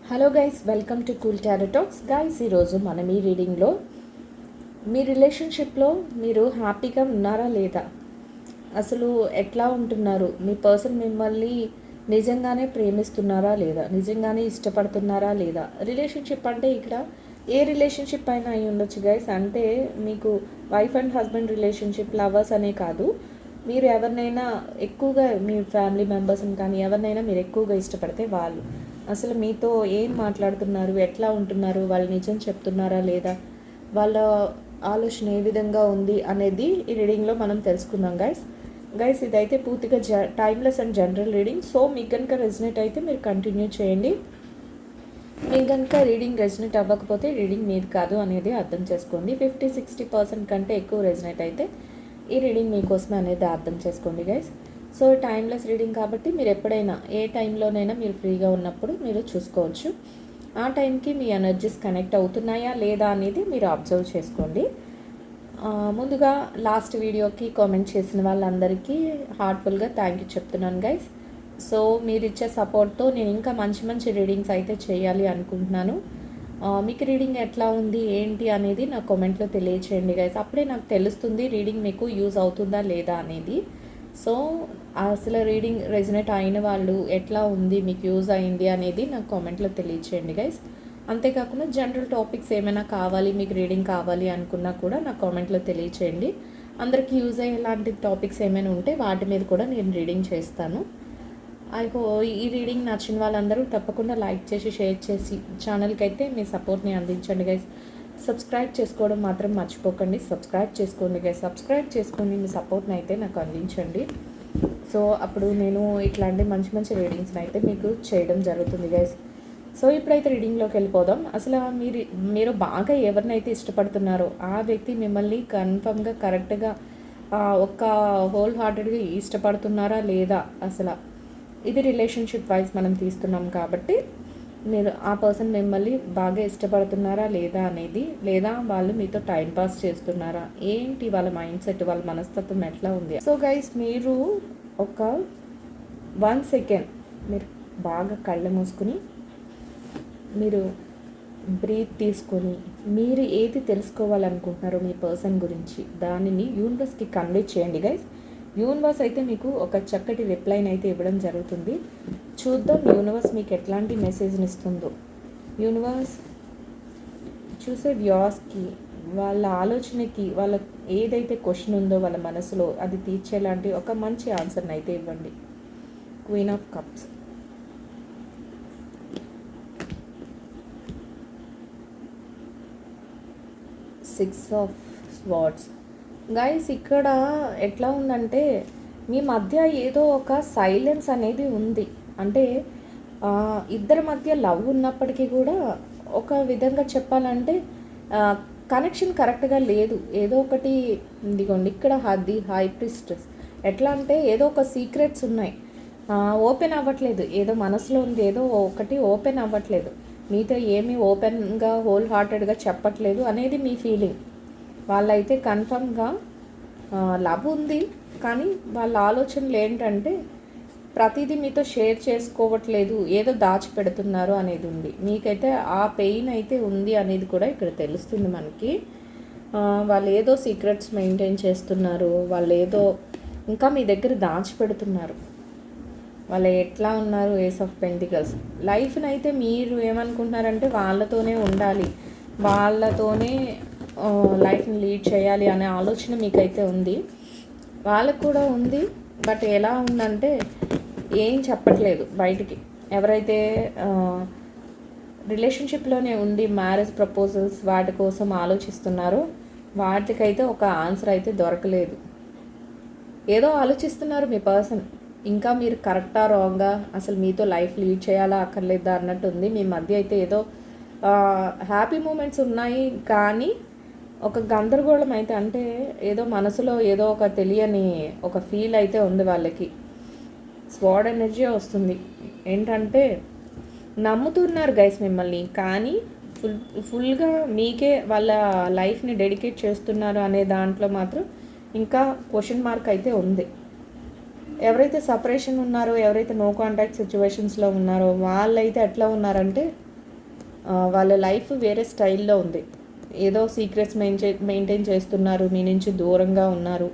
Hello guys, welcome to cool tarot talks. Guys, ఈరోజు మనం ఈ రీడింగ్లో మీ రిలేషన్షిప్లో మీరు హ్యాపీగా ఉన్నారా లేదా, అసలు ఎట్లా ఉంటున్నారు, మీ పర్సన్ మిమ్మల్ని నిజంగానే ప్రేమిస్తున్నారా లేదా, నిజంగానే ఇష్టపడుతున్నారా లేదా. రిలేషన్షిప్ అంటే ఇక్కడ ఏ రిలేషన్షిప్ అయినా అయి ఉండొచ్చు గైస్. అంటే మీకు wife and husband relationship, lovers అనే కాదు, మీరు ఎవరినైనా ఎక్కువగా మీ ఫ్యామిలీ మెంబర్స్ని కానీ ఎవరినైనా మీరు ఎక్కువగా ఇష్టపడితే వాళ్ళు అసలు మీతో ఏం మాట్లాడుతున్నారు, ఎట్లా ఉంటున్నారు, వాళ్ళు నిజం చెప్తున్నారా లేదా, వాళ్ళ ఆలోచన ఏ విధంగా ఉంది అనేది ఈ రీడింగ్లో మనం తెలుసుకుందాం గైస్. ఇదైతే పూర్తిగా timeless and general reading. So మీకు కనుక రెజినేట్ అయితే మీరు కంటిన్యూ చేయండి. మీకు కనుక రీడింగ్ రెజినేట్ అవ్వకపోతే రీడింగ్ మీది కాదు అనేది అర్థం చేసుకోండి. 50-60% కంటే ఎక్కువ రెజినేట్ అయితే ఈ రీడింగ్ మీకోసమే అనేది అర్థం చేసుకోండి గైస్. సో టైమ్లెస్ రీడింగ్ కాబట్టి మీరు ఎప్పుడైనా ఏ టైంలోనైనా మీరు ఫ్రీగా ఉన్నప్పుడు మీరు చూసుకోవచ్చు. ఆ టైంకి మీ ఎనర్జీస్ కనెక్ట్ అవుతున్నాయా లేదా అనేది మీరు అబ్జర్వ్ చేసుకోండి. ముందుగా లాస్ట్ వీడియోకి కామెంట్ చేసిన వాళ్ళందరికీ హార్ట్ఫుల్గా థ్యాంక్ యూ చెప్తున్నాను గైస్. సో మీరు ఇచ్చే సపోర్ట్తో నేను ఇంకా మంచి మంచి రీడింగ్స్ అయితే చేయాలి అనుకుంటున్నాను. మీకు రీడింగ్ ఎట్లా ఉంది ఏంటి అనేది నా కామెంట్లో తెలియచేయండి గైస్. అప్పుడే నాకు తెలుస్తుంది రీడింగ్ మీకు యూజ్ అవుతుందా లేదా అనేది. సో అసలు రీడింగ్ రెజినేట్ అయిన వాళ్ళు ఎట్లా ఉంది, మీకు యూజ్ అయింది అనేది నాకు కామెంట్లో తెలియచేయండి గైస్. అంతేకాకుండా జనరల్ టాపిక్స్ ఏమైనా కావాలి, మీకు రీడింగ్ కావాలి అనుకున్నా కూడా నాకు కామెంట్లో తెలియచేయండి. అందరికీ యూజ్ అయ్యేలాంటి టాపిక్స్ ఏమైనా ఉంటే వాటి మీద కూడా నేను రీడింగ్ చేస్తాను. ఈ రీడింగ్ నచ్చిన వాళ్ళందరూ తప్పకుండా లైక్ చేసి షేర్ చేసి ఛానల్కి అయితే మీ సపోర్ట్ని అందించండి గైస్. సబ్స్క్రైబ్ చేసుకోవడం మాత్రం మర్చిపోకండి. సబ్స్క్రైబ్ చేసుకోండి గైస్. సబ్స్క్రైబ్ చేసుకొని మీ సపోర్ట్ని అయితే నాకు అందించండి. సో అప్పుడు నేను ఇట్లాంటి మంచి మంచి రీడింగ్స్ని అయితే మీకు చేయడం జరుగుతుంది గైస్. సో ఇప్పుడైతే రీడింగ్లోకి వెళ్ళిపోదాం. అసలు మీరు బాగా ఎవరినైతే ఇష్టపడుతున్నారో ఆ వ్యక్తి మిమ్మల్ని కన్ఫర్మ్గా కరెక్ట్గా ఒక్క హోల్ హార్టెడ్గా ఇష్టపడుతున్నారా లేదా, అసలు ఇది రిలేషన్షిప్ వైజ్ మనం తీస్తున్నాం కాబట్టి మీరు ఆ పర్సన్ మిమ్మల్ని బాగా ఇష్టపడుతున్నారా లేదా అనేది, లేదా వాళ్ళు మీతో టైం పాస్ చేస్తున్నారా ఏంటి, వాళ్ళ మైండ్ సెట్, వాళ్ళ మనస్తత్వం ఎట్లా ఉంది. సో గైస్, మీరు ఒక 1 సెకండ్ మీరు బాగా కళ్ళు మూసుకుని మీరు బ్రీత్ తీసుకొని మీరు ఏది తెలుసుకోవాలనుకుంటున్నారో మీ పర్సన్ గురించి దానిని యూనివర్స్కి కన్వే చేయండి గైస్. యూనివర్స్ అయితే మీకు ఒక చక్కటి రిప్లైని అయితే ఇవ్వడం జరుగుతుంది. చూద్దాం యూనివర్స్ మీకు ఎట్లాంటి మెసేజ్ని ఇస్తుందో. యూనివర్స్ చూసే వ్యూస్కి, వాళ్ళ ఆలోచనకి, వాళ్ళ ఏదైతే క్వశ్చన్ ఉందో వాళ్ళ మనసులో అది తీర్చేలాంటి ఒక మంచి ఆన్సర్ని అయితే ఇవ్వండి. Queen of cups, six of swords. Guys, ఇక్కడ ఎట్లా ఉందంటే మీ మధ్య ఏదో ఒక సైలెన్స్ అనేది ఉంది. అంటే ఇద్దరి మధ్య లవ్ ఉన్నప్పటికీ కూడా ఒక విధంగా చెప్పాలంటే కనెక్షన్ కరెక్ట్గా లేదు. ఏదో ఒకటి ఇదిగోండి ఇక్కడ హై ప్రిస్టెస్ ఎట్లా అంటే ఏదో ఒక సీక్రెట్స్ ఉన్నాయి, ఓపెన్ అవ్వట్లేదు. ఏదో మనసులో ఉంది, ఏదో ఒకటి ఓపెన్ అవ్వట్లేదు. మీతో ఏమీ ఓపెన్గా హోల్ హార్టెడ్గా చెప్పట్లేదు అనేది మీ ఫీలింగ్. వాళ్ళైతే కన్ఫర్మ్గా లవ్ ఉంది, కానీ వాళ్ళ ఆలోచనలు ఏంటంటే ప్రతిదీ మీతో షేర్ చేసుకోవట్లేదు, ఏదో దాచిపెడుతున్నారు అనేది ఉంది. మీకైతే ఆ పెయిన్ అయితే ఉంది అనేది కూడా ఇక్కడ తెలుస్తుంది మనకి. వాళ్ళు ఏదో సీక్రెట్స్ మెయింటైన్ చేస్తున్నారు, వాళ్ళు ఏదో ఇంకా మీ దగ్గర దాచిపెడుతున్నారు. వాళ్ళు ఎట్లా ఉన్నారు, ఏస్ ఆఫ్ పెంటికల్స్. లైఫ్ని అయితే మీరు ఏమనుకుంటున్నారంటే వాళ్ళతోనే ఉండాలి, వాళ్ళతోనే లైఫ్ని లీడ్ చేయాలి అనే ఆలోచన మీకైతే ఉంది. వాళ్ళకు కూడా ఉంది, బట్ ఎలా ఉందంటే ఏం చెప్పట్లేదు బయటికి. ఎవరైతే రిలేషన్షిప్లోనే ఉండి మ్యారేజ్ ప్రపోజల్స్ వాటి కోసం ఆలోచిస్తున్నారో వాటికైతే ఒక ఆన్సర్ అయితే దొరకలేదు. ఏదో ఆలోచిస్తున్నారు మీ పర్సన్, ఇంకా మీరు కరెక్టా రాంగా, అసలు మీతో లైఫ్ లీడ్ చేయాలా అక్కర్లేదా అన్నట్టు ఉంది. మీ మధ్య అయితే ఏదో హ్యాపీ మూమెంట్స్ ఉన్నాయి, కానీ ఒక గందరగోళం అయితే, అంటే ఏదో మనసులో ఏదో ఒక తెలియని ఒక ఫీల్ అయితే ఉంది వాళ్ళకి. స్వాడ్ ఎనర్జీ వస్తుంది. ఏంటంటే నమ్ముతున్నారు గైస్ మిమ్మల్ని, కానీ ఫుల్గా మీకే వాళ్ళ లైఫ్ని డెడికేట్ చేస్తున్నారు అనే దాంట్లో మాత్రం ఇంకా క్వశ్చన్ మార్క్ అయితే ఉంది. ఎవరైతే సపరేషన్ ఉన్నారో, ఎవరైతే నో కాంటాక్ట్ సిచ్యువేషన్స్లో ఉన్నారో వాళ్ళైతే ఎట్లా ఉన్నారంటే వాళ్ళ లైఫ్ వేరే స్టైల్లో ఉంది. ఏదో సీక్రెట్స్ మెయింటైన్ చేస్తున్నారు, మీ నుంచి దూరంగా ఉన్నారు.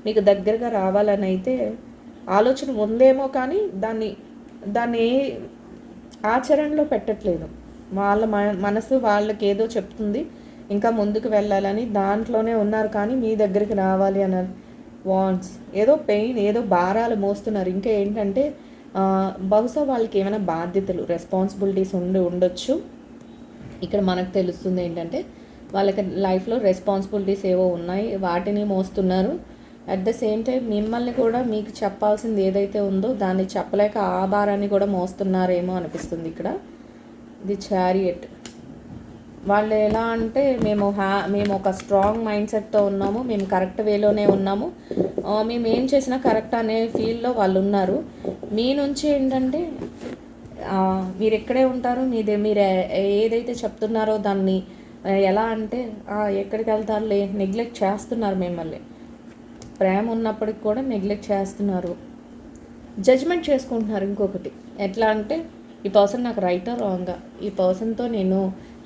మీకు దగ్గరగా రావాలని అయితే ఆలోచన ఉందేమో, కానీ దాన్ని ఆచరణలో పెట్టట్లేదు. వాళ్ళ మనసు వాళ్ళకి ఏదో చెప్తుంది, ఇంకా ముందుకు వెళ్ళాలని దాంట్లోనే ఉన్నారు, కానీ మీ దగ్గరికి రావాలి అన్న వాంట్స్, ఏదో పెయిన్, ఏదో భారాలు మోస్తున్నారు. ఇంకా ఏంటంటే బహుశా వాళ్ళకి ఏమైనా బాధ్యతలు, రెస్పాన్సిబిలిటీస్ ఉండొచ్చు. ఇక్కడ మనకు తెలుస్తుంది ఏంటంటే వాళ్ళకి లైఫ్లో రెస్పాన్సిబిలిటీస్ ఏవో ఉన్నాయి, వాటిని మోస్తున్నారు. అట్ ద సేమ్ టైం మిమ్మల్ని కూడా మీకు చెప్పాల్సింది ఏదైతే ఉందో దాన్ని చెప్పలేక ఆ భారాన్ని కూడా మోస్తున్నారేమో అనిపిస్తుంది. ఇక్కడ ది చారియట్ వాళ్ళు ఎలా అంటే మేము ఒక స్ట్రాంగ్ మైండ్ సెట్తో ఉన్నాము, మేము కరెక్ట్ వేలోనే ఉన్నాము, మేము ఏం చేసినా కరెక్ట్ అనే ఫీల్లో వాళ్ళు ఉన్నారు. మీ నుంచి ఏంటంటే మీరు ఎక్కడే ఉంటారు, మీరు ఏదైతే చెప్తున్నారో దాన్ని ఎలా అంటే ఎక్కడికి వెళ్తారులే, నెగ్లెక్ట్ చేస్తున్నారు మిమ్మల్ని. ప్రేమ ఉన్నప్పటికి కూడా నెగ్లెక్ట్ చేస్తున్నారు, జడ్జ్మెంట్ చేసుకుంటున్నారు. ఇంకొకటి ఎట్లా అంటే ఈ పర్సన్ నాకు రైటా రాంగా, ఈ పర్సన్తో నేను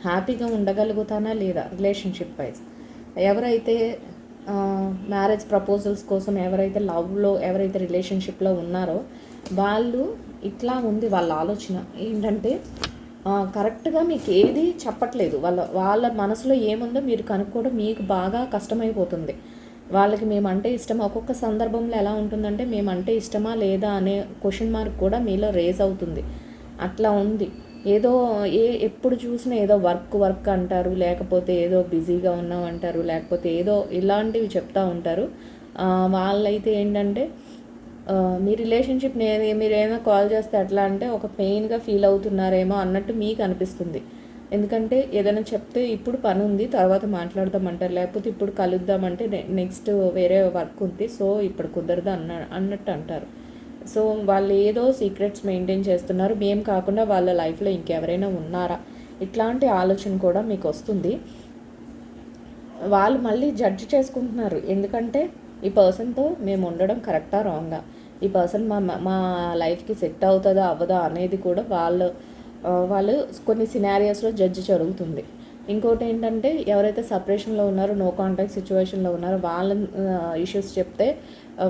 హ్యాపీగా ఉండగలుగుతానా లేదా రిలేషన్షిప్ వైజ్. ఎవరైతే మ్యారేజ్ ప్రపోజల్స్ కోసం ఎవరైతే లవ్లో, ఎవరైతే రిలేషన్షిప్లో ఉన్నారో వాళ్ళు ఇట్లా ఉంది వాళ్ళ ఆలోచన ఏంటంటే కరెక్ట్గా మీకు ఏది చెప్పట్లేదు. వాళ్ళ మనసులో ఏముందో మీరు కనుక్కోవడం మీకు బాగా కష్టమైపోతుంది. వాళ్ళకి మేమంటే ఇష్టమా, ఒక్కొక్క సందర్భంలో ఎలా ఉంటుందంటే మేమంటే ఇష్టమా లేదా అనే క్వశ్చన్ మార్క్ కూడా మీలో రేజ్ అవుతుంది. అట్లా ఉంది. ఏదో ఎప్పుడు చూసినా ఏదో వర్క్ అంటారు, లేకపోతే ఏదో బిజీగా ఉన్నాం అంటారు, లేకపోతే ఏదో ఇలాంటివి చెప్తూ ఉంటారు. వాళ్ళైతే ఏంటంటే మీ రిలేషన్షిప్ మీరేమో కాల్ చేస్తే ఎట్లా అంటే ఒక పెయిన్గా ఫీల్ అవుతున్నారేమో అన్నట్టు మీకు అనిపిస్తుంది. ఎందుకంటే ఏదైనా చెప్తే ఇప్పుడు పని ఉంది తర్వాత మాట్లాడదామంటారు, లేకపోతే ఇప్పుడు కలుద్దామంటే నెక్స్ట్ వేరే వర్క్ ఉంది, సో ఇప్పుడు కుదరదు అన్నట్టు అంటారు. సో వాళ్ళు ఏదో సీక్రెట్స్ మెయింటైన్ చేస్తున్నారు, మేము కాకుండా వాళ్ళ లైఫ్లో ఇంకెవరైనా ఉన్నారా, ఇట్లాంటి ఆలోచన కూడా మీకు వస్తుంది. వాళ్ళు మళ్ళీ జడ్జి చేసుకుంటున్నారు. ఎందుకంటే ఈ పర్సన్తో మేము ఉండడం కరెక్టా రాంగా, ఈ పర్సన్ మా లైఫ్కి సెట్ అవుతుందా అవ్వదా అనేది కూడా వాళ్ళు కొన్ని సినారియోస్లో జడ్జి జరుగుతుంది. ఇంకోటి ఏంటంటే ఎవరైతే సపరేషన్లో ఉన్నారో, నో కాంటాక్ట్ సిచ్యువేషన్లో ఉన్నారో వాళ్ళ ఇష్యూస్ చెప్తే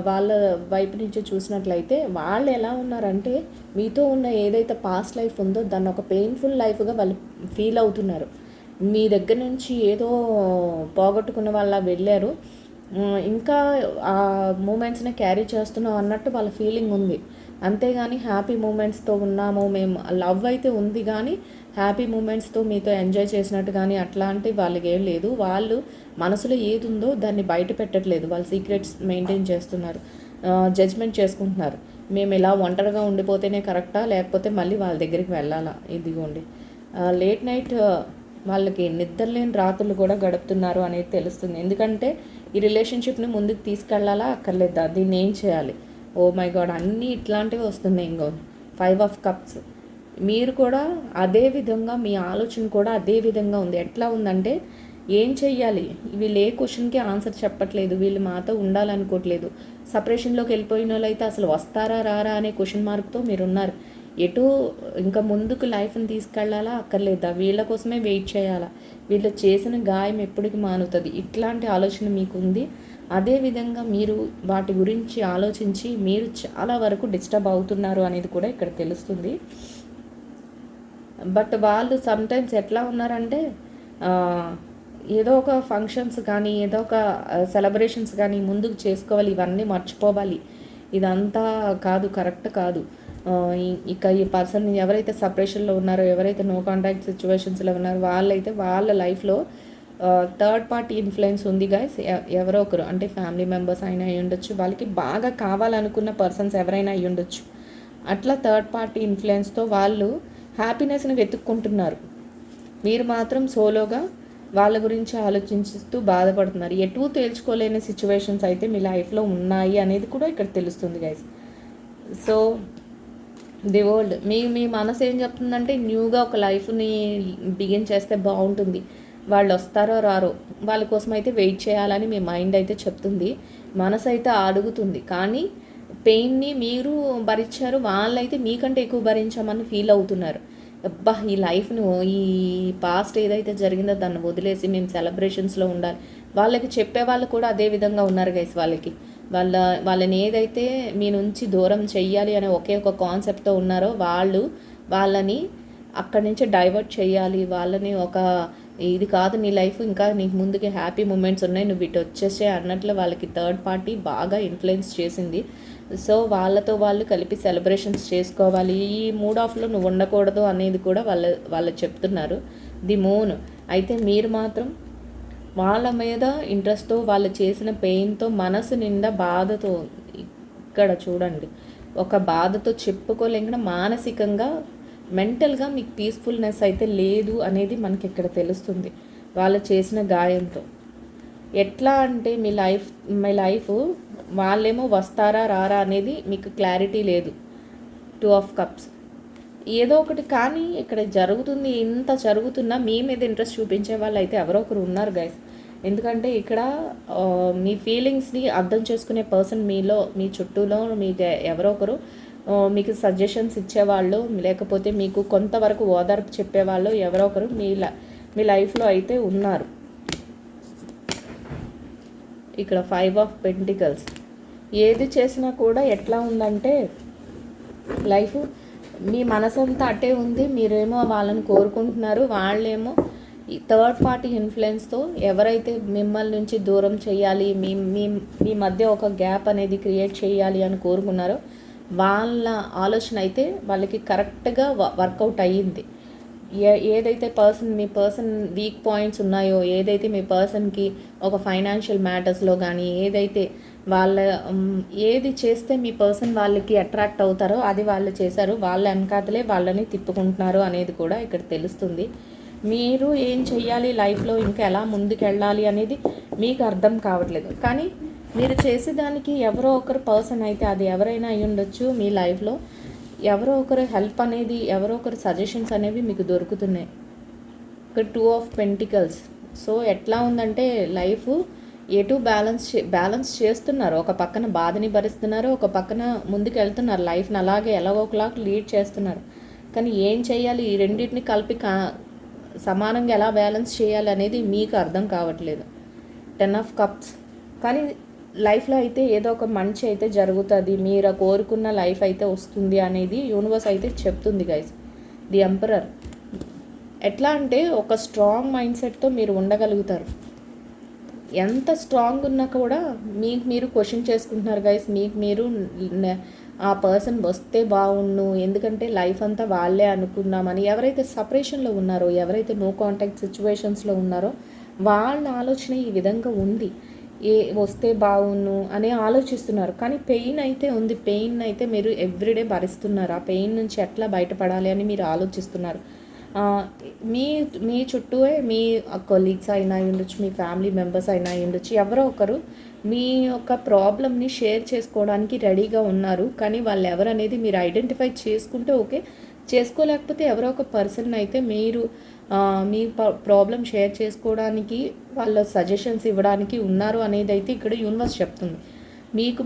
వాళ్ళ వైపు నుంచి చూసినట్లయితే వాళ్ళు ఎలా ఉన్నారంటే మీతో ఉన్న ఏదైతే పాస్ట్ లైఫ్ ఉందో దాన్ని ఒక పెయిన్ఫుల్ లైఫ్గా వాళ్ళు ఫీల్ అవుతున్నారు. మీ దగ్గర నుంచి ఏదో పోగొట్టుకున్న వాళ్ళ వెళ్ళారు, ఇంకా ఆ మూమెంట్స్ని క్యారీ చేస్తున్నాం అన్నట్టు వాళ్ళ ఫీలింగ్ ఉంది. అంతేగాని హ్యాపీ మూమెంట్స్తో ఉన్నాము మేము, లవ్ అయితే ఉంది కానీ హ్యాపీ మూమెంట్స్తో మీతో ఎంజాయ్ చేసినట్టు కానీ అట్లాంటి వాళ్ళకి ఏం లేదు. వాళ్ళు మనసులో ఏది ఉందో దాన్ని బయట పెట్టట్లేదు, వాళ్ళు సీక్రెట్స్ మెయింటైన్ చేస్తున్నారు, జడ్జ్మెంట్ చేసుకుంటున్నారు. మేము ఇలా ఒంటరిగా ఉండిపోతేనే కరెక్టా, లేకపోతే మళ్ళీ వాళ్ళ దగ్గరికి వెళ్ళాలా. ఇదిగోండి లేట్ నైట్ వాళ్ళకి నిద్రలేని రాత్రులు కూడా గడుపుతున్నారు అనేది తెలుస్తుంది. ఎందుకంటే ఈ రిలేషన్షిప్ని ముందుకు తీసుకెళ్లాలా అక్కర్లేదా, దీన్ని ఏం చేయాలి, ఓ మై గాడ్ అన్నీ ఇట్లాంటివి వస్తున్నాయి. ఇంకో 5 of Cups. మీరు కూడా అదే విధంగా మీ ఆలోచన కూడా అదే విధంగా ఉంది. ఎట్లా ఉందంటే ఏం చెయ్యాలి, వీళ్ళు ఏ క్వశ్చన్కి ఆన్సర్ చెప్పట్లేదు, వీళ్ళు మాతో ఉండాలనుకోవట్లేదు. సపరేషన్లోకి వెళ్ళిపోయిన వాళ్ళు అయితే అసలు వస్తారా రారా అనే క్వశ్చన్ మార్క్తో మీరున్నారు. ఎటు ఇంకా ముందుకు లైఫ్ని తీసుకెళ్లాలా అక్కర్లేదా, వీళ్ళ కోసమే వెయిట్ చేయాలా, వీళ్ళు చేసిన గాయం ఎప్పటికి మానుతుంది, ఇట్లాంటి ఆలోచన మీకు ఉంది. అదేవిధంగా మీరు వాటి గురించి ఆలోచించి మీరు చాలా వరకు డిస్టర్బ్ అవుతున్నారు అనేది కూడా ఇక్కడ తెలుస్తుంది. బట్ వాళ్ళు సమ్టైమ్స్ ఎట్లా ఉన్నారంటే ఏదో ఒక ఫంక్షన్స్ కానీ ఏదో ఒక సెలబ్రేషన్స్ కానీ ముందుకు చేసుకోవాలి, ఇవన్నీ మర్చిపోవాలి, ఇదంతా కాదు, కరెక్ట్ కాదు. ఇక ఈ పర్సన్ ఎవరైతే సపరేషన్లో ఉన్నారో, ఎవరైతే నో కాంటాక్ట్ సిచ్యువేషన్స్లో ఉన్నారో వాళ్ళైతే వాళ్ళ లైఫ్లో థర్డ్ పార్టీ ఇన్ఫ్లుయెన్స్ ఉంది గైస్. ఎవరో ఒకరు అంటే ఫ్యామిలీ మెంబర్స్ అయినా అయి ఉండొచ్చు, వాళ్ళకి బాగా కావాలనుకున్న పర్సన్స్ ఎవరైనా అయి ఉండొచ్చు. అట్లా థర్డ్ పార్టీ ఇన్ఫ్లుయెన్స్తో వాళ్ళు హ్యాపీనెస్ని వెతుక్కుంటున్నారు. మీరు మాత్రం సోలోగా వాళ్ళ గురించి ఆలోచిస్తూ బాధపడుతున్నారు. ఎటు తేల్చుకోలేని సిచ్యువేషన్స్ అయితే మీ లైఫ్లో ఉన్నాయి అనేది కూడా ఇక్కడ తెలుస్తుంది గైస్. సో ది వరల్డ్ మీ మనసు ఏం చెప్తుందంటే న్యూగా ఒక లైఫ్ని బిగిన్ చేస్తే బాగుంటుంది, వాళ్ళు వస్తారో రారో వాళ్ళ కోసం అయితే వెయిట్ చేయాలని మీ మైండ్ అయితే చెప్తుంది, మనసు అయితే అడుగుతుంది. కానీ పెయిన్ని మీరు భరించారు, వాళ్ళైతే మీకంటే ఎక్కువ భరించామని ఫీల్ అవుతున్నారు. అబ్బా ఈ లైఫ్ను ఈ పాస్ట్ ఏదైతే జరిగిందో దాన్ని వదిలేసి మేము సెలబ్రేషన్స్లో ఉండాలి. వాళ్ళకి చెప్పేవాళ్ళు కూడా అదే విధంగా ఉన్నారు గైస్. వాళ్ళని ఏదైతే మీ నుంచి దూరం చెయ్యాలి అనే ఒకే ఒక కాన్సెప్ట్తో ఉన్నారో వాళ్ళని అక్కడి నుంచి డైవర్ట్ చేయాలి. వాళ్ళని ఇది కాదు నీ లైఫ్, ఇంకా నీకు ముందుకి హ్యాపీ మూమెంట్స్ ఉన్నాయి, నువ్వు ఇటు వచ్చేసే అన్నట్లు వాళ్ళకి థర్డ్ పార్టీ బాగా ఇన్ఫ్లుయెన్స్ చేసింది. సో వాళ్ళతో వాళ్ళు కలిపి సెలబ్రేషన్స్ చేసుకోవాలి, ఈ మూడ్ ఆఫ్లో నువ్వు ఉండకూడదు అనేది కూడా వాళ్ళు చెప్తున్నారు. ది మూన్ అయితే మీరు మాత్రం వాళ్ళ మీద ఇంట్రెస్ట్తో, వాళ్ళు చేసిన పెయిన్తో, మనసు నిండా బాధతో, ఇక్కడ చూడండి ఒక బాధతో చెప్పుకోలేకుండా మానసికంగా మెంటల్గా మీకు పీస్ఫుల్నెస్ అయితే లేదు అనేది మనకి ఇక్కడ తెలుస్తుంది వాళ్ళు చేసిన గాయంతో. ఎట్లా అంటే మీ లైఫ్ వాళ్ళేమో వస్తారా రారా అనేది మీకు క్లారిటీ లేదు. 2 ఆఫ్ కప్స్ ఏదో ఒకటి కానీ ఇక్కడ జరుగుతుంది. ఇంత జరుగుతున్నా మీ మీద ఇంట్రెస్ట్ చూపించే వాళ్ళు అయితే ఎవరో ఒకరు ఉన్నారు గైస్. ఎందుకంటే ఇక్కడ మీ ఫీలింగ్స్ని అర్థం చేసుకునే పర్సన్ మీ చుట్టూలో మీకు ఎవరో ఒకరు మీకు సజెషన్స్ ఇచ్చేవాళ్ళు, లేకపోతే మీకు కొంతవరకు ఓదార్పు చెప్పేవాళ్ళు ఎవరో ఒకరు మీ లైఫ్లో అయితే ఉన్నారు. ఇక్కడ 5 ఆఫ్ పెంటికల్స్ ఏది చేసినా కూడా ఎట్లా ఉందంటే లైఫ్ మీ మనసంతా అటే ఉంది. మీరేమో వాళ్ళని కోరుకుంటున్నారు, వాళ్ళేమో ఈ థర్డ్ పార్టీ ఇన్ఫ్లుయెన్స్తో ఎవరైతే మిమ్మల్ని నుంచి దూరం చేయాలి, మీ మధ్య ఒక గ్యాప్ అనేది క్రియేట్ చేయాలి అని కోరుకున్నారో వాళ్ళ ఆలోచన అయితే వాళ్ళకి కరెక్ట్గా వర్కౌట్ అయ్యింది. ఏదైతే మీ పర్సన్ వీక్ పాయింట్స్ ఉన్నాయో, ఏదైతే మీ పర్సన్కి ఒక ఫైనాన్షియల్ మ్యాటర్స్లో కానీ ఏదైతే ఏది చేస్తే మీ పర్సన్ వాళ్ళకి అట్రాక్ట్ అవుతారో అది వాళ్ళు చేశారు. వాళ్ళ వెనకాతలే వాళ్ళని తిప్పుకుంటున్నారు అనేది కూడా ఇక్కడ తెలుస్తుంది. మీరు ఏం చెయ్యాలి లైఫ్లో, ఇంకా ఎలా ముందుకెళ్ళాలి అనేది మీకు అర్థం కావట్లేదు. కానీ మీరు చేసేదానికి ఎవరో ఒకరు పర్సన్ అయితే అది ఎవరైనా అయి ఉండొచ్చు. మీ లైఫ్లో ఎవరో ఒకరు హెల్ప్ అనేది, ఎవరో ఒకరు సజెషన్స్ అనేవి మీకు దొరుకుతున్నాయి. ఇక్కడ 2 ఆఫ్ పెంటికల్స్. సో ఎట్లా ఉందంటే లైఫ్ ఎటు బ్యాలెన్స్ చేస్తున్నారు. ఒక పక్కన బాధని భరిస్తున్నారు, ఒక పక్కన ముందుకు వెళ్తున్నారు. లైఫ్ని అలాగే ఎలాగోకలా లీడ్ చేస్తున్నారు. కానీ ఏం చేయాలి, ఈ రెండింటిని కలిపి సమానంగా ఎలా బ్యాలెన్స్ చేయాలి అనేది మీకు అర్థం కావట్లేదు. 10 ఆఫ్ కప్స్. కానీ లైఫ్లో అయితే ఏదో ఒక మంచి అయితే జరుగుతుంది, మీరు కోరుకున్న లైఫ్ అయితే వస్తుంది అనేది యూనివర్స్ అయితే చెప్తుంది గైస్. The emperor. ఎట్లా అంటే ఒక స్ట్రాంగ్ మైండ్ సెట్తో మీరు ఉండగలుగుతారు. ఎంత స్ట్రాంగ్ ఉన్నా కూడా మీరు క్వశ్చన్ చేసుకుంటున్నారు గైస్. మీరు ఆ పర్సన్ వస్తే బాగుండు, ఎందుకంటే లైఫ్ అంతా వాళ్ళే అనుకున్నామని. ఎవరైతే సపరేషన్లో ఉన్నారో, ఎవరైతే నో కాంటాక్ట్ సిచ్యువేషన్స్లో ఉన్నారో వాళ్ళ ఆలోచన ఈ విధంగా ఉంది. వస్తే బాగుండు అని ఆలోచిస్తున్నారు. కానీ పెయిన్ అయితే ఉంది. పెయిన్ అయితే మీరు ఎవ్రీడే భరిస్తున్నారు. ఆ పెయిన్ నుంచి ఎట్లా బయటపడాలి అని మీరు ఆలోచిస్తున్నారు. మీ చుట్టూ మీ కొలీగ్స్ అయినా ఉండొచ్చు, మీ ఫ్యామిలీ మెంబర్స్ అయినా ఉండొచ్చు, ఎవరో ఒకరు మీ యొక్క ప్రాబ్లమ్ని షేర్ చేసుకోవడానికి రెడీగా ఉన్నారు. కానీ వాళ్ళు ఎవరు అనేది మీరు ఐడెంటిఫై చేసుకుంటే ఓకే, చేసుకోలేకపోతే ఎవరో ఒక పర్సన్ అయితే మీరు మీ ప్రాబ్లం షేర్ చేసుకోవడానికి, వాళ్ళ సజెషన్స్ ఇవ్వడానికి ఉన్నారు అనేది అయితే ఇక్కడ యూనివర్స్ చెప్తుంది.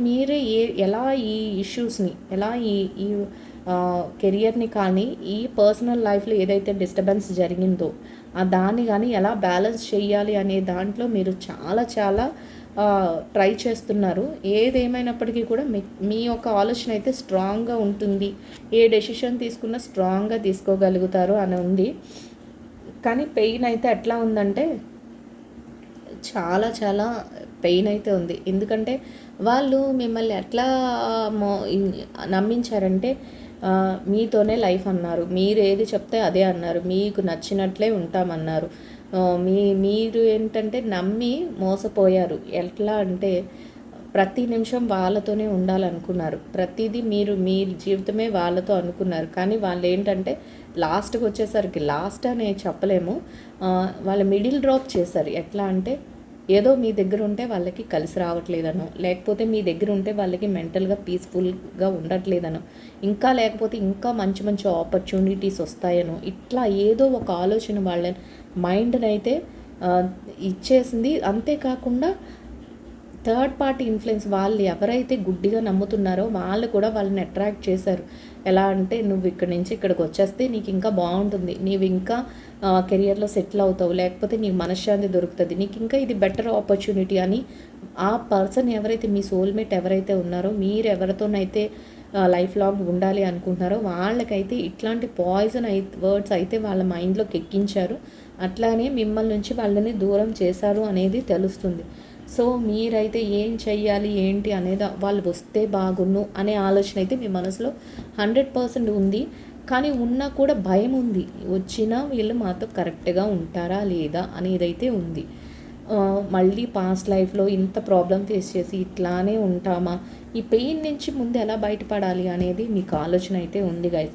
మీరే ఎలా ఈ ఇష్యూస్ని, ఎలా ఈ కెరియర్ని కానీ, ఈ పర్సనల్ లైఫ్లో ఏదైతే డిస్టర్బెన్స్ జరిగిందో దాన్ని కానీ ఎలా బ్యాలెన్స్ చేయాలి అనే దాంట్లో మీరు చాలా చాలా ట్రై చేస్తున్నారు. ఏదేమైనప్పటికీ కూడా మీ యొక్క ఆలోచన అయితే స్ట్రాంగ్గా ఉంటుంది. ఏ డెసిషన్ తీసుకున్నా స్ట్రాంగ్గా తీసుకోగలుగుతారు అని ఉంది. కానీ పెయిన్ అయితే ఎట్లా ఉందంటే చాలా చాలా పెయిన్ అయితే ఉంది. ఎందుకంటే వాళ్ళు మిమ్మల్ని ఎట్లా నమ్మించారంటే మీతోనే లైఫ్ అన్నారు, మీరు ఏది చెప్తే అదే అన్నారు, మీకు నచ్చినట్లే ఉంటామన్నారు. మీరు ఏంటంటే నమ్మి మోసపోయారు. ఎట్లా అంటే ప్రతి నిమిషం వాళ్ళతోనే ఉండాలనుకున్నారు. ప్రతిదీ మీ జీవితమే వాళ్ళతో అనుకున్నారు. కానీ వాళ్ళు ఏంటంటే లాస్ట్కి వచ్చేసరికి, లాస్ట్ అని చెప్పలేము, వాళ్ళ మిడిల్ డ్రాప్ చేశారు. ఎట్లా అంటే ఏదో మీ దగ్గర ఉంటే వాళ్ళకి కలిసి రావట్లేదనో, లేకపోతే మీ దగ్గర ఉంటే వాళ్ళకి మెంటల్గా పీస్ఫుల్గా ఉండట్లేదనో, ఇంకా లేకపోతే ఇంకా మంచి మంచి ఆపర్చునిటీస్ వస్తాయనో, ఇట్లా ఏదో ఒక ఆలోచన వాళ్ళ మైండ్ని అయితే ఇచ్చేసింది. అంతేకాకుండా థర్డ్ పార్టీ ఇన్ఫ్లుయెన్స్, వాళ్ళు ఎవరైతే గుడ్డిగా నమ్ముతున్నారో వాళ్ళు కూడా వాళ్ళని అట్రాక్ట్ చేశారు. ఎలా అంటే నువ్వు ఇక్కడి నుంచి ఇక్కడికి వచ్చేస్తే నీకు ఇంకా బాగుంటుంది, నీవు ఇంకా కెరియర్లో సెటిల్ అవుతావు, లేకపోతే నీకు మనశ్శాంతి దొరుకుతుంది, నీకు ఇంకా ఇది బెటర్ ఆపర్చునిటీ అని ఆ పర్సన్ ఎవరైతే మీ సోల్మేట్ ఎవరైతే ఉన్నారో, మీరు ఎవరితోనైతే లైఫ్ లాంగ్ ఉండాలి అనుకుంటున్నారో వాళ్ళకైతే ఇట్లాంటి పాయిజన్ వర్డ్స్ అయితే వాళ్ళ మైండ్లోకి ఎక్కించారు, అట్లానే మిమ్మల్ని నుంచి వాళ్ళని దూరం చేశారు అనేది తెలుస్తుంది. సో మీరైతే ఏం చెయ్యాలి ఏంటి అనేది వాళ్ళు వస్తే బాగున్ను అనే ఆలోచన అయితే మీ మనసులో 100% ఉంది. కానీ ఉన్నా కూడా భయం ఉంది, వచ్చినా వీళ్ళు మాతో కరెక్ట్గా ఉంటారా లేదా అనేదైతే ఉంది. మళ్ళీ పాస్ట్ లైఫ్లో ఇంత ప్రాబ్లం ఫేస్ చేసి ఇట్లానే ఉంటామా, ఈ పెయిన్ నుంచి ముందు ఎలా బయటపడాలి అనేది మీకు ఆలోచన అయితే ఉంది గైస్.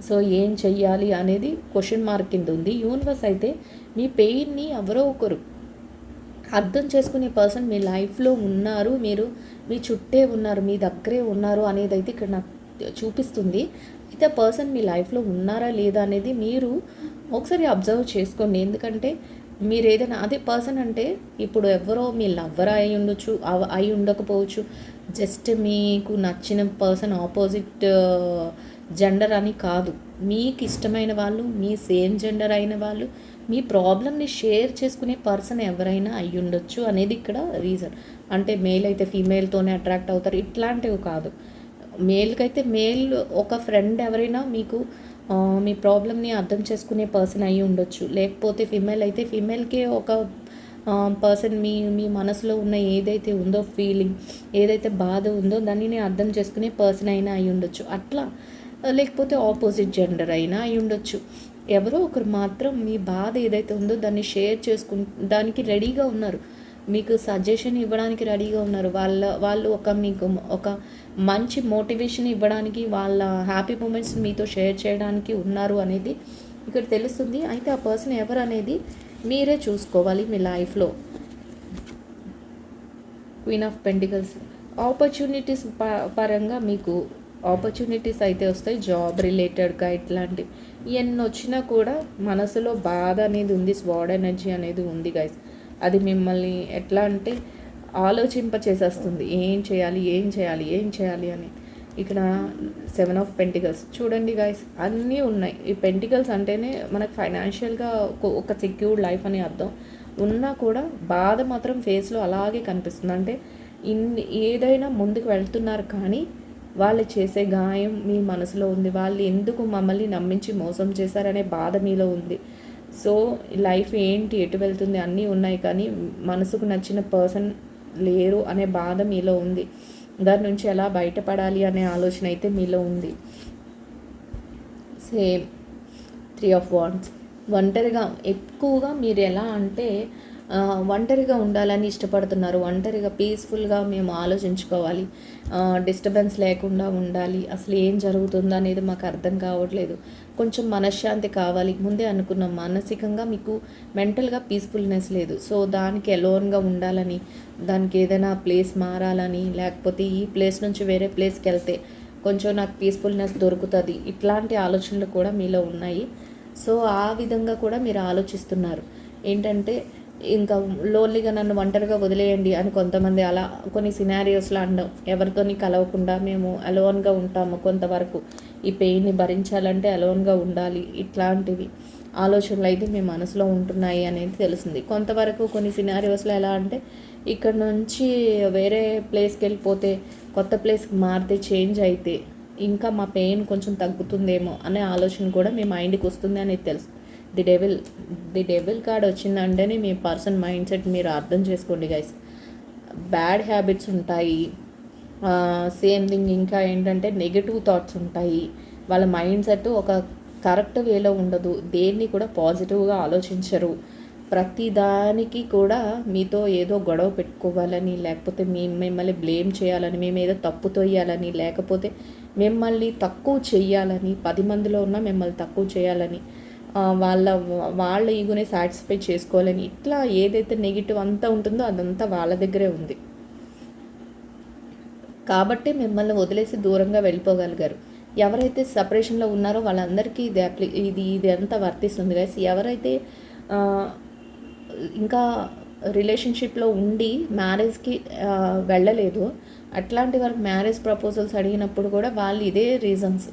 సో ఏం చెయ్యాలి అనేది క్వశ్చన్ మార్క్ కింద ఉంది. యూనివర్స్ అయితే మీ పెయిన్ని ఎవరో ఒకరు అర్థం చేసుకునే పర్సన్ మీ లైఫ్లో ఉన్నారు, మీరు మీ చుట్టే ఉన్నారు, మీ దగ్గరే ఉన్నారు అనేది అయితే ఇక్కడ నాకు చూపిస్తుంది. అయితే పర్సన్ మీ లైఫ్లో ఉన్నారా లేదా అనేది మీరు ఒకసారి అబ్జర్వ్ చేసుకోండి. ఎందుకంటే మీరు ఏదైనా అదే పర్సన్ అంటే ఇప్పుడు ఎవరో మీ లవ్వర్ అయి ఉండొచ్చు, అయి ఉండకపోవచ్చు, జస్ట్ మీకు నచ్చిన పర్సన్ ఆపోజిట్ జెండర్ అని కాదు, మీకు ఇష్టమైన వాళ్ళు, మీ సేమ్ జెండర్ అయిన వాళ్ళు, మీ ప్రాబ్లమ్ని షేర్ చేసుకునే పర్సన్ ఎవరైనా అయి ఉండొచ్చు అనేది ఇక్కడ రీజన్. అంటే మేల్ అయితే ఫీమేల్తోనే అట్రాక్ట్ అవుతారు ఇట్లాంటివి కాదు. మేల్కి అయితే మేల్ ఒక ఫ్రెండ్ ఎవరైనా మీకు మీ ప్రాబ్లమ్ని అర్థం చేసుకునే పర్సన్ అయి ఉండొచ్చు, లేకపోతే ఫీమేల్ అయితే ఫీమేల్కే ఒక పర్సన్ మీ మీ మనసులో ఉన్న ఏదైతే ఉందో ఫీలింగ్, ఏదైతే బాధ ఉందో దానిని అర్థం చేసుకునే పర్సన్ అయినా అయి ఉండొచ్చు అట్లా, లేకపోతే ఆపోజిట్ జెండర్ అయినా అయి ఉండొచ్చు. ఎవరో ఒకరు మాత్రం మీ బాధ ఏదైతే ఉందో దాన్ని షేర్ దానికి రెడీగా ఉన్నారు, మీకు సజెషన్ ఇవ్వడానికి రెడీగా ఉన్నారు, వాళ్ళు మీకు ఒక మంచి మోటివేషన్ ఇవ్వడానికి, వాళ్ళ హ్యాపీ మూమెంట్స్ మీతో షేర్ చేయడానికి ఉన్నారు అనేది ఇక్కడ తెలుస్తుంది. అయితే ఆ పర్సన్ ఎవరు అనేది మీరే చూసుకోవాలి మీ లైఫ్లో. క్వీన్ ఆఫ్ పెంటికల్స్, ఆపర్చునిటీస్ పరంగా మీకు ఆపర్చునిటీస్ అయితే వస్తాయి, జాబ్ రిలేటెడ్గా ఇట్లాంటివి ఎన్ని వచ్చినా కూడా మనసులో బాధ అనేది ఉంది, స్వాడ్ ఎనర్జీ అనేది ఉంది గైస్. అది మిమ్మల్ని ఎట్లా అంటే ఆలోచింపచేసేస్తుంది, ఏం చేయాలి అని. ఇక్కడ 7 ఆఫ్ పెంటికల్స్ చూడండి గైస్, అన్నీ ఉన్నాయి. ఈ పెంటికల్స్ అంటేనే మనకు ఫైనాన్షియల్గా ఒక సెక్యూర్డ్ లైఫ్ అని అర్థం. ఉన్నా కూడా బాధ మాత్రం ఫేస్లో అలాగే కనిపిస్తుంది. అంటే ఏదైనా ముందుకు వెళ్తున్నారు కానీ వాళ్ళు చేసే గాయం మీ మనసులో ఉంది, వాళ్ళు ఎందుకు మమ్మల్ని నమ్మించి మోసం చేశారనే బాధ మీలో ఉంది. సో లైఫ్ ఏంటి, ఎటు వెళ్తుంది అన్నీ ఉన్నాయి కానీ మనసుకు నచ్చిన పర్సన్ లేరు అనే బాధ మీలో ఉంది. దాని నుంచి ఎలా బయటపడాలి అనే ఆలోచన అయితే మీలో ఉంది. సేమ్ 3 ఆఫ్ వాండ్స్, ఒంటరిగా ఎక్కువగా మీరు ఎలా అంటే ఒంటరిగా ఉండాలని ఇష్టపడుతున్నారు, ఒంటరిగా పీస్ఫుల్గా మేము ఆలోచించుకోవాలి, డిస్టర్బెన్స్ లేకుండా ఉండాలి, అసలు ఏం జరుగుతుందో అనేది మాకు అర్థం కావట్లేదు, కొంచెం మనశ్శాంతి కావాలి. ముందే అనుకున్నాం మానసికంగా మీకు మెంటల్గా పీస్ఫుల్నెస్ లేదు. సో దానికి అలోన్గా ఉండాలని, దానికి ఏదైనా ప్లేస్ మారాలని, లేకపోతే ఈ ప్లేస్ నుంచి వేరే ప్లేస్కి వెళ్తే కొంచెం నాకు పీస్ఫుల్నెస్ దొరుకుతుంది, ఇట్లాంటి ఆలోచనలు కూడా మీలో ఉన్నాయి. సో ఆ విధంగా కూడా మీరు ఆలోచిస్తున్నారు. ఏంటంటే ఇంకా లోన్లీగా నన్ను ఒంటరిగా వదిలేయండి అని కొంతమంది అలా కొన్ని సినారియోస్లో అనడం, ఎవరితోని కలవకుండా మేము అలోన్గా ఉంటాము కొంతవరకు, ఈ పెయిన్ని భరించాలంటే అలోన్గా ఉండాలి, ఇట్లాంటివి ఆలోచనలు అయితే మీ మనసులో ఉంటున్నాయి అనేది తెలుస్తుంది. కొంతవరకు కొన్ని సినారియోస్లో ఎలా అంటే ఇక్కడ నుంచి వేరే ప్లేస్కి వెళ్ళిపోతే, కొత్త ప్లేస్కి మారితే, చేంజ్ అయితే ఇంకా మా పెయిన్ కొంచెం తగ్గుతుందేమో అనే ఆలోచన కూడా మీ మైండ్కి వస్తుంది అనేది తెలుసు. ది డెవిల్ కార్డ్ వచ్చిందంటేనే మీ పర్సన్ మైండ్ సెట్ మీరు అర్థం చేసుకోండి గైస్. బ్యాడ్ హ్యాబిట్స్ ఉంటాయి, సేమ్ థింగ్ ఇంకా ఏంటంటే నెగిటివ్ థాట్స్ ఉంటాయి, వాళ్ళ మైండ్ సెట్ ఒక కరెక్ట్ వేలో ఉండదు, దేన్ని కూడా పాజిటివ్గా ఆలోచించరు, ప్రతి దానికి కూడా మీతో ఏదో గొడవ పెట్టుకోవాలని, లేకపోతే మిమ్మల్ని బ్లేమ్ చేయాలని, మేము ఏదో తప్పు తోయాలని, లేకపోతే మిమ్మల్ని తక్కువ చేయాలని, 10 మందిలో ఉన్న మిమ్మల్ని తక్కువ చేయాలని, వాళ్ళ ఈగోని సాటిస్ఫై చేసుకోవాలని, ఇట్లా ఏదైతే నెగిటివ్ అంతా ఉంటుందో అదంతా వాళ్ళ దగ్గరే ఉంది. కాబట్టి మిమ్మల్ని వదిలేసి దూరంగా వెళ్ళిపోగలిగారు. ఎవరైతే సపరేషన్లో ఉన్నారో వాళ్ళందరికీ ఇది అంతా వర్తిస్తుంది గైస్. ఎవరైతే ఇంకా రిలేషన్షిప్లో ఉండి మ్యారేజ్కి వెళ్ళలేదు, అట్లాంటి వారికి మ్యారేజ్ ప్రపోజల్స్ అడిగినప్పుడు కూడా వాళ్ళు ఇదే రీజన్స్,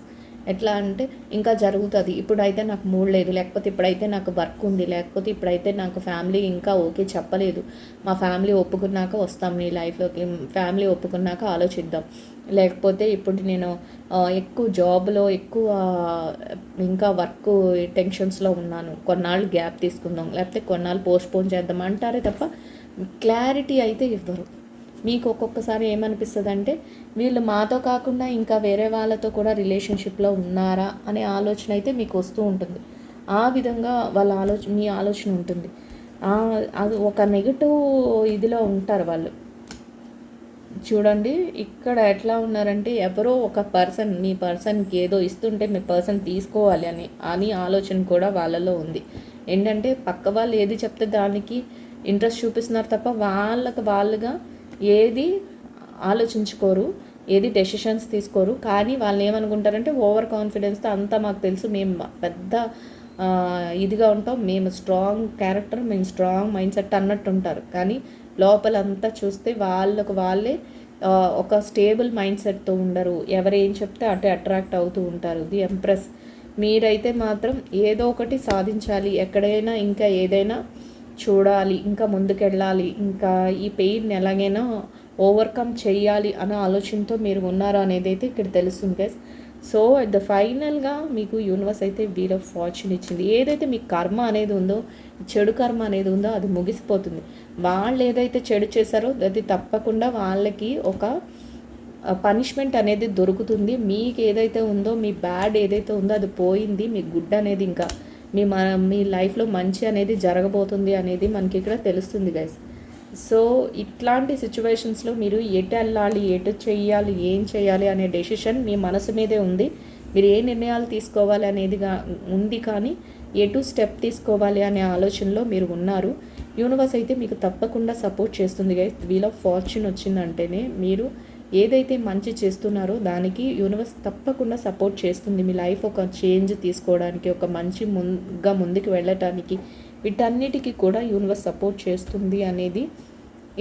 ఎట్లా అంటే ఇంకా జరుగుతుంది, ఇప్పుడైతే నాకు మూడ్ లేదు, లేకపోతే ఇప్పుడైతే నాకు వర్క్ ఉంది, లేకపోతే ఇప్పుడైతే నాకు ఫ్యామిలీ ఇంకా ఓకే చెప్పలేదు, మా ఫ్యామిలీ ఒప్పుకున్నాక వస్తాం నీ లైఫ్లోకి, ఫ్యామిలీ ఒప్పుకున్నాక ఆలోచిద్దాం, లేకపోతే ఇప్పుడు నేను ఎక్కువ జాబ్లో ఎక్కువ ఇంకా వర్క్ టెన్షన్స్లో ఉన్నాను, కొన్నాళ్ళు గ్యాప్ తీసుకుందాం, లేకపోతే కొన్నాళ్ళు పోస్ట్పోన్ చేద్దాం అంటారే తప్ప క్లారిటీ అయితే ఇవ్వరు. మీకు ఒక్కొక్కసారి ఏమనిపిస్తుంది అంటే వీళ్ళు మాతో కాకుండా ఇంకా వేరే వాళ్ళతో కూడా రిలేషన్షిప్లో ఉన్నారా అనే ఆలోచన అయితే మీకు వస్తూ ఉంటుంది. ఆ విధంగా వాళ్ళ మీ ఆలోచన ఉంటుంది. అది ఒక నెగటివ్ ఇదిలో ఉంటారు వాళ్ళు. చూడండి ఇక్కడ ఎట్లా ఉన్నారంటే ఎవరో ఒక పర్సన్ మీ పర్సన్కి ఏదో ఇస్తుంటే మీ పర్సన్ తీసుకోవాలి అని ఆలోచన కూడా వాళ్ళలో ఉంది. ఏంటంటే పక్క వాళ్ళు ఏది చెప్తే దానికి ఇంట్రెస్ట్ చూపిస్తున్నారు తప్ప వాళ్ళుగా ఏది ఆలోచించుకోరు, ఏది డెసిషన్స్ తీసుకోరు. కానీ వాళ్ళు ఏమనుకుంటారంటే ఓవర్ కాన్ఫిడెన్స్తో అంతా మాకు తెలుసు, మేము పెద్ద ఇదిగా ఉంటాం, మేము స్ట్రాంగ్ క్యారెక్టర్, మేము స్ట్రాంగ్ మైండ్ సెట్ అన్నట్టు ఉంటారు. కానీ లోపలంతా చూస్తే వాళ్ళే ఒక స్టేబుల్ మైండ్ సెట్తో ఉండరు. ఎవరేం చెప్తే అటే అట్రాక్ట్ అవుతూ ఉంటారు. The empress. మీరైతే మాత్రం ఏదో ఒకటి సాధించాలి, ఎక్కడైనా ఇంకా ఏదైనా చూడాలి, ఇంకా ముందుకెళ్ళాలి, ఇంకా ఈ పెయిన్ ఎలాగైనా ఓవర్కమ్ చేయాలి అనే ఆలోచనతో మీరు ఉన్నారు అనేది అయితే ఇక్కడ తెలుస్తుంది గైస్. సో అట్ ద ఫైనల్గా మీకు యూనివర్స్ అయితే వీల్ ఆఫ్ ఫార్చ్యూన్ ఇచ్చింది. ఏదైతే మీ కర్మ అనేది ఉందో, చెడు కర్మ అనేది ఉందో అది ముగిసిపోతుంది. వాళ్ళు ఏదైతే చెడు చేశారో అది తప్పకుండా వాళ్ళకి ఒక పనిష్మెంట్ అనేది దొరుకుతుంది. మీకు ఏదైతే ఉందో, మీ బ్యాడ్ ఏదైతే ఉందో అది పోయింది, మీ గుడ్ అనేది ఇంకా మీ లైఫ్లో మంచి అనేది జరగబోతుంది అనేది మనకి ఇక్కడ తెలుస్తుంది గైస్. సో ఇట్లాంటి సిచ్యువేషన్స్లో మీరు ఎటు వెళ్ళాలి, ఎటు చేయాలి, ఏం చేయాలి అనే డెసిషన్ మీ మనసు మీదే ఉంది. మీరు ఏ నిర్ణయాలు తీసుకోవాలి అనేదిగా ఉంది, కానీ ఎటు స్టెప్ తీసుకోవాలి అనే ఆలోచనలో మీరు ఉన్నారు. యూనివర్స్ అయితే మీకు తప్పకుండా సపోర్ట్ చేస్తుంది గైస్. వీల్ ఆఫ్ ఫార్చ్యూన్ వచ్చిందంటేనే మీరు ఏదైతే మంచి చేస్తున్నారో దానికి యూనివర్స్ తప్పకుండా సపోర్ట్ చేస్తుంది. మీ లైఫ్ ఒక చేంజ్ తీసుకోవడానికి, ఒక మంచి ముందుకు వెళ్ళటానికి, వీటన్నిటికీ కూడా యూనివర్స్ సపోర్ట్ చేస్తుంది అనేది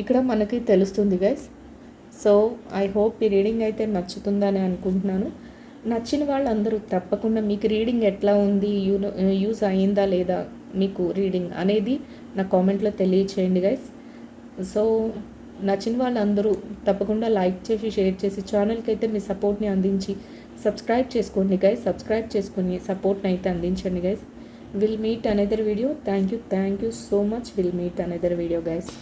ఇక్కడ మనకి తెలుస్తుంది గైస్. సో ఐ హోప్ ఈ రీడింగ్ అయితే నచ్చుతుందని అనుకుంటున్నాను. నచ్చిన వాళ్ళందరూ తప్పకుండా మీకు రీడింగ్ ఎట్లా ఉంది, యూజ్ అయిందా లేదా మీకు రీడింగ్ అనేది నా కామెంట్లో తెలియచేయండి గైస్. సో నచ్చిన వాళ్ళందరూ తప్పకుండా లైక్ చేసి, షేర్ చేసి, ఛానల్కి అయితే మీ సపోర్ట్ని అందించి సబ్స్క్రైబ్ చేసుకోండి గైస్. సబ్స్క్రైబ్ చేసుకుని సపోర్ట్ని అయితే అందించండి guys. Will meet another video. Thank you so much. Will meet another video guys.